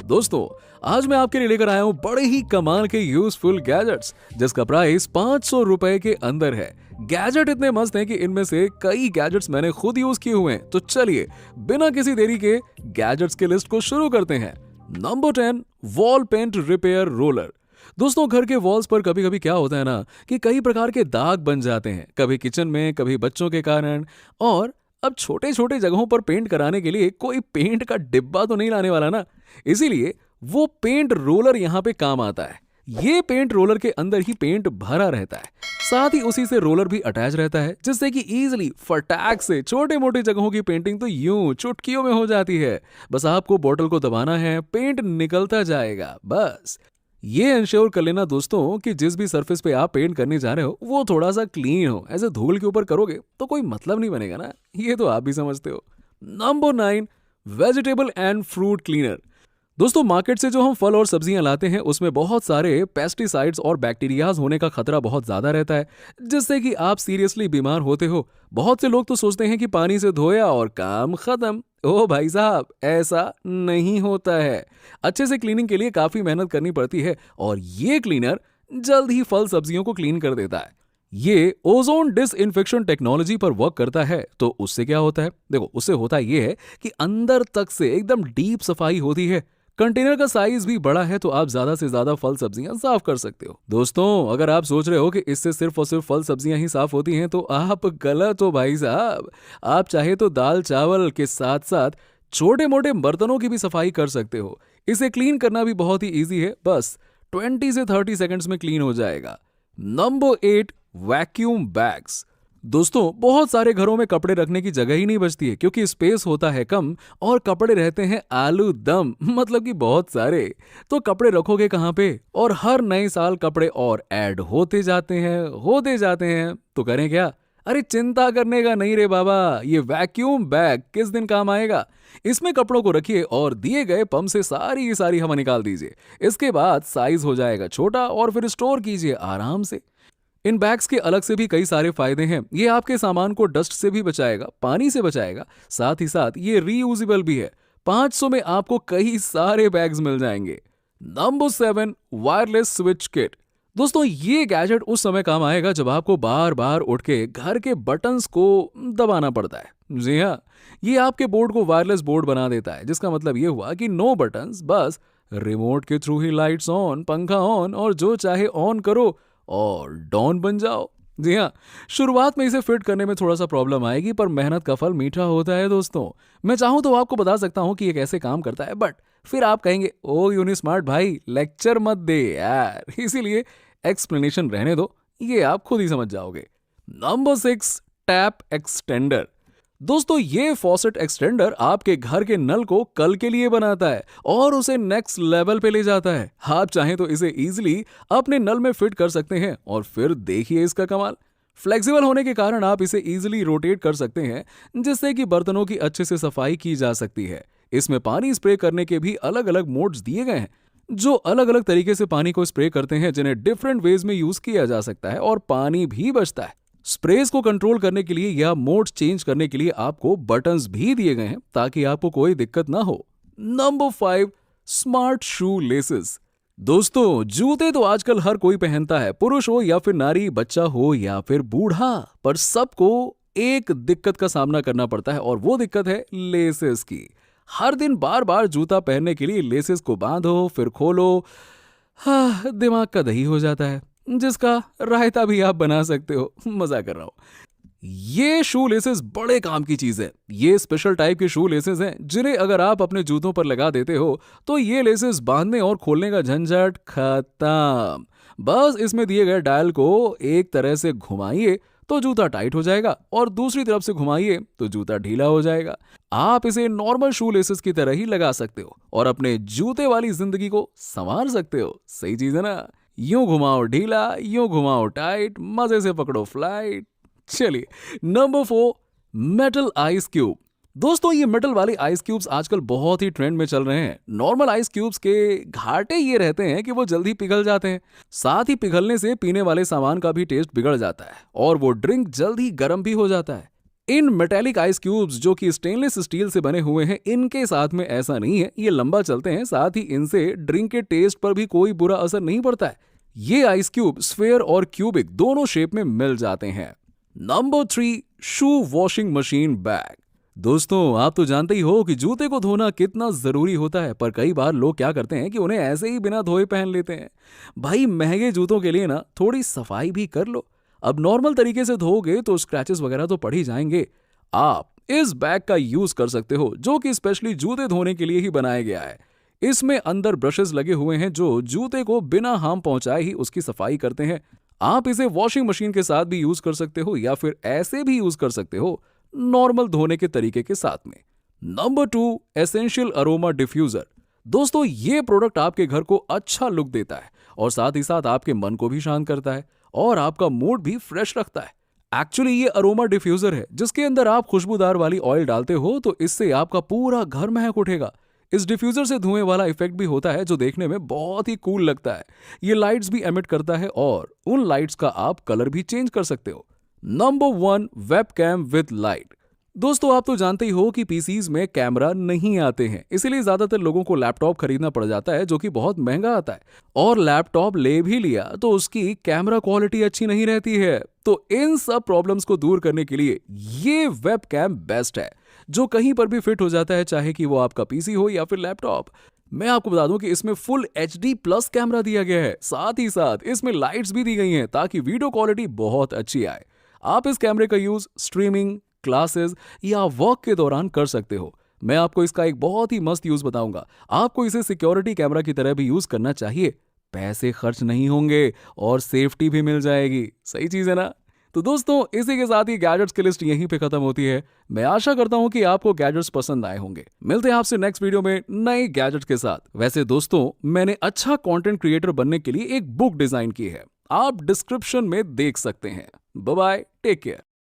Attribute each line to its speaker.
Speaker 1: दोस्तों, आज मैं आपके लिए लेकर आया हूँ बड़े ही कमाल के यूजफुल गैजेट्स जिसका प्राइस 500 रुपए के अंदर है। गैजेट इतने मस्त हैं कि इनमें से कई गैजेट्स मैंने खुद यूज किए हुए हैं। तो चलिए बिना किसी देरी के गैजेट्स की लिस्ट को शुरू करते हैं। Number 10, wall paint repair roller. दोस्तों, घर के वॉल्स पर कभी कभी क्या होता है ना कि कई प्रकार के दाग बन जाते हैं, कभी किचन में, कभी बच्चों के कारण। और अब छोटे छोटे जगहों पर पेंट कराने के लिए कोई पेंट का डिब्बा तो नहीं लाने वाला ना, इसीलिए वो पेंट रोलर यहाँ पे काम आता है। ये पेंट रोलर के अंदर ही पेंट भरा रहता है, साथ ही उसी से रोलर भी अटैच रहता है, जिससे कि इजीली फटाक से छोटे मोटे जगहों की पेंटिंग तो यूं चुटकियों में हो जाती है। बस आपको बोतल को दबाना है, पेंट निकलता जाएगा। बस ये इंश्योर कर लेना दोस्तों कि जिस भी सरफेस पे आप पेंट करने जा रहे हो वो थोड़ा सा क्लीन हो। ऐसे धूल के ऊपर करोगे तो कोई मतलब नहीं बनेगा ना, ये तो आप भी समझते हो। Number 9, vegetable and fruit cleaner. दोस्तों, मार्केट से जो हम फल और सब्जियां लाते हैं उसमें बहुत सारे पेस्टिसाइड्स और बैक्टीरियाज होने का खतरा बहुत ज्यादा रहता है, जिससे कि आप सीरियसली बीमार होते हो। बहुत से लोग तो सोचते हैं कि पानी से धोया और काम खत्म। ओ भाई साहब, ऐसा नहीं होता है। अच्छे से क्लीनिंग के लिए काफी मेहनत करनी पड़ती है और ये क्लीनर जल्द ही फल सब्जियों को क्लीन कर देता है। ये ओजोन डिसइंफेक्शन टेक्नोलॉजी पर वर्क करता है। तो उससे क्या होता है, देखो उससे होता ये है कि अंदर तक से एकदम डीप सफाई होती है। कंटेनर का साइज भी बड़ा है तो आप ज्यादा से ज्यादा फल सब्जियां साफ कर सकते हो। दोस्तों, अगर आप सोच रहे हो कि इससे सिर्फ और सिर्फ फल सब्जियां ही साफ होती हैं तो आप गलत हो भाई साहब। आप चाहे तो दाल चावल के साथ साथ छोटे मोटे बर्तनों की भी सफाई कर सकते हो। इसे क्लीन करना भी बहुत ही इजी है, बस 20 से 30 सेकंड्स में क्लीन हो जाएगा। Number 8, vacuum bags. दोस्तों, बहुत सारे घरों में कपड़े रखने की जगह ही नहीं बचती है क्योंकि स्पेस होता है कम और कपड़े रहते हैं आलू दम, मतलब कि बहुत सारे। तो कपड़े रखोगे कहाँ पे? और हर नए साल कपड़े और ऐड होते जाते हैं। तो करें क्या? अरे चिंता करने का नहीं रे बाबा, ये वैक्यूम बैग किस दिन काम आएगा। इसमें कपड़ों को रखिए और दिए गए पंप से सारी की सारी हवा निकाल दीजिए। इसके बाद साइज हो जाएगा छोटा और फिर स्टोर कीजिए आराम से। इन बैग्स के अलग से भी कई सारे फायदे हैं। ये आपके सामान को डस्ट से भी बचाएगा, पानी से बचाएगा, साथ ही साथ ये रीयूजेबल भी है। 500 में आपको कई सारे बैग्स मिल जाएंगे। Number 7, wireless switch kit. दोस्तों, ये गैजेट उस समय काम आएगा जब आपको बार बार उठ के घर के बटन्स को दबाना पड़ता है। जी हाँ, ये आपके बोर्ड को वायरलेस बोर्ड बना देता है, जिसका मतलब ये हुआ कि नो बटन्स, बस रिमोट के थ्रू ही लाइट्स ऑन, पंखा ऑन और जो चाहे ऑन करो और डॉन बन जाओ। जी हाँ, शुरुआत में इसे फिट करने में थोड़ा सा प्रॉब्लम आएगी, पर मेहनत का फल मीठा होता है दोस्तों। मैं चाहूं तो आपको बता सकता हूं कि ये कैसे काम करता है, बट फिर आप कहेंगे ओ यूनि स्मार्ट भाई, लेक्चर मत दे यार, इसीलिए एक्सप्लेनेशन रहने दो, ये आप खुद ही समझ जाओगे। Number 6, tap extender. दोस्तों, ये फॉसेट एक्सटेंडर आपके घर के नल को कल के लिए बनाता है और उसे नेक्स्ट लेवल पे ले जाता है। आप चाहें तो इसे इजीली अपने नल में फिट कर सकते हैं और फिर देखिए इसका कमाल। फ्लेक्सिबल होने के कारण आप इसे इजीली रोटेट कर सकते हैं, जिससे कि बर्तनों की अच्छे से सफाई की जा सकती है। इसमें पानी स्प्रे करने के भी अलग अलग मोड्स दिए गए हैं, जो अलग अलग तरीके से पानी को स्प्रे करते हैं, जिन्हें डिफरेंट वेज में यूज किया जा सकता है और पानी भी बचता है। स्प्रेस को कंट्रोल करने के लिए या मोड चेंज करने के लिए आपको बटन्स भी दिए गए हैं ताकि आपको कोई दिक्कत ना हो। Number 5, smart shoe laces. दोस्तों, जूते तो आजकल हर कोई पहनता है, पुरुष हो या फिर नारी, बच्चा हो या फिर बूढ़ा, पर सबको एक दिक्कत का सामना करना पड़ता है और वो दिक्कत है लेसेस की। हर दिन बार बार जूता पहनने के लिए लेसेस को बांधो फिर खोलो, हाँ, दिमाग का दही हो जाता है, जिसका रायता भी आप बना सकते हो। मजा कर रहा हूं। ये शू लेसेस बड़े काम की चीज है। ये स्पेशल टाइप के शू लेसेस हैं जिन्हें अगर आप अपने जूतों पर लगा देते हो तो ये लेसेस बांधने और खोलने का झंझट खत्म। बस इसमें दिए गए डायल को एक तरह से घुमाइए तो जूता टाइट हो जाएगा और दूसरी तरफ से घुमाइए तो जूता ढीला हो जाएगा। आप इसे नॉर्मल शू लेसेस की तरह ही लगा सकते हो और अपने जूते वाली जिंदगी को संवार सकते हो। सही चीज है ना? यूं घुमाओ ढीला, यूं घुमाओ टाइट, मजे से पकड़ो फ्लाइट। चलिए, नंबर 4, मेटल आइस क्यूब। दोस्तों, ये मेटल वाले आइस क्यूब्स आजकल बहुत ही ट्रेंड में चल रहे हैं। नॉर्मल आइस क्यूब्स के घाटे ये रहते हैं कि वो जल्दी पिघल जाते हैं, साथ ही पिघलने से पीने वाले सामान का भी टेस्ट बिगड़ जाता है और वो ड्रिंक जल्दी गर्म भी हो जाता है। इन मेटेलिक आइस क्यूब्स जो कि स्टेनलेस स्टील से बने हुए हैं, इनके साथ में ऐसा नहीं है, ये लंबा चलते हैं, साथ ही इनसे ड्रिंक के टेस्ट पर भी कोई बुरा असर नहीं पड़ता है। ये आइस क्यूब स्फेयर और क्यूबिक दोनों शेप में मिल जाते हैं। नंबर 3, शू वॉशिंग मशीन बैग। दोस्तों, आप तो जानते ही हो कि जूते को धोना कितना जरूरी होता है, पर कई बार लोग क्या करते हैं कि उन्हें ऐसे ही बिना धोए पहन लेते हैं। भाई, महंगे जूतों के लिए ना थोड़ी सफाई भी कर लो। अब नॉर्मल तरीके से धोओगे तो स्क्रैचेस वगैरह तो पड़ ही जाएंगे। आप इस बैग का यूज कर सकते हो, जो कि स्पेशली जूते धोने के लिए ही बनाया गया है। इसमें अंदर ब्रशेस लगे हुए हैं जो जूते को बिना हार्म पहुंचाए ही उसकी सफाई करते हैं। आप इसे वॉशिंग मशीन के साथ भी यूज कर सकते हो या फिर ऐसे भी यूज कर सकते हो, नॉर्मल धोने के तरीके के साथ में। Number 2, essential aroma diffuser. दोस्तों, ये प्रोडक्ट आपके घर को अच्छा लुक देता है और साथ ही साथ आपके मन को भी शांत करता है और आपका मूड भी फ्रेश रखता है। एक्चुअली ये अरोमा डिफ्यूजर है जिसके अंदर आप खुशबूदार वाली ऑयल डालते हो, तो इससे आपका पूरा घर महक उठेगा। इस डिफ्यूजर से धुएं वाला इफेक्ट भी होता है जो देखने में बहुत ही कूल लगता है। ये लाइट्स भी एमिट करता है और उन लाइट्स का आप कलर भी चेंज कर सकते हो। Number 1, webcam with light. दोस्तों, आप तो जानते ही हो कि पीसीज में कैमरा नहीं आते हैं, इसीलिए ज्यादातर लोगों को लैपटॉप खरीदना पड़ जाता है जो कि बहुत महंगा आता है। और लैपटॉप ले भी लिया तो उसकी कैमरा क्वालिटी अच्छी नहीं रहती है। तो इन सब प्रॉब्लम्स को दूर करने के लिए ये वेबकैम बेस्ट है, जो कहीं पर भी फिट हो जाता है, चाहे कि वो आपका पीसी हो या फिर लैपटॉप। मैं आपको बता दूं कि इसमें फुल HD+ कैमरा दिया गया है, साथ ही साथ इसमें लाइट्स भी दी गई हैं ताकि वीडियो क्वालिटी बहुत अच्छी आए। आप इस कैमरे का यूज स्ट्रीमिंग, क्लासेस या वर्क के दौरान कर सकते हो। मैं आपको इसका एक बहुत ही मस्त यूज बताऊंगा। आपको इसे सिक्योरिटी कैमरा की तरह भी यूज करना चाहिए। पैसे खर्च नहीं होंगे और सेफ्टी भी मिल जाएगी। सही चीज है ना? तो दोस्तों, इसी के साथ ही गैजेट्स की लिस्ट यहीं पे खत्म होती है। मैं आशा करता हूं कि आपको गैजेट्स पसंद आए होंगे। मिलते हैं आपसे नेक्स्ट वीडियो में नए गैजेट के साथ। वैसे दोस्तों, मैंने अच्छा कंटेंट क्रिएटर बनने के लिए एक बुक डिजाइन की है, आप डिस्क्रिप्शन में देख सकते हैं। Bye bye, take care.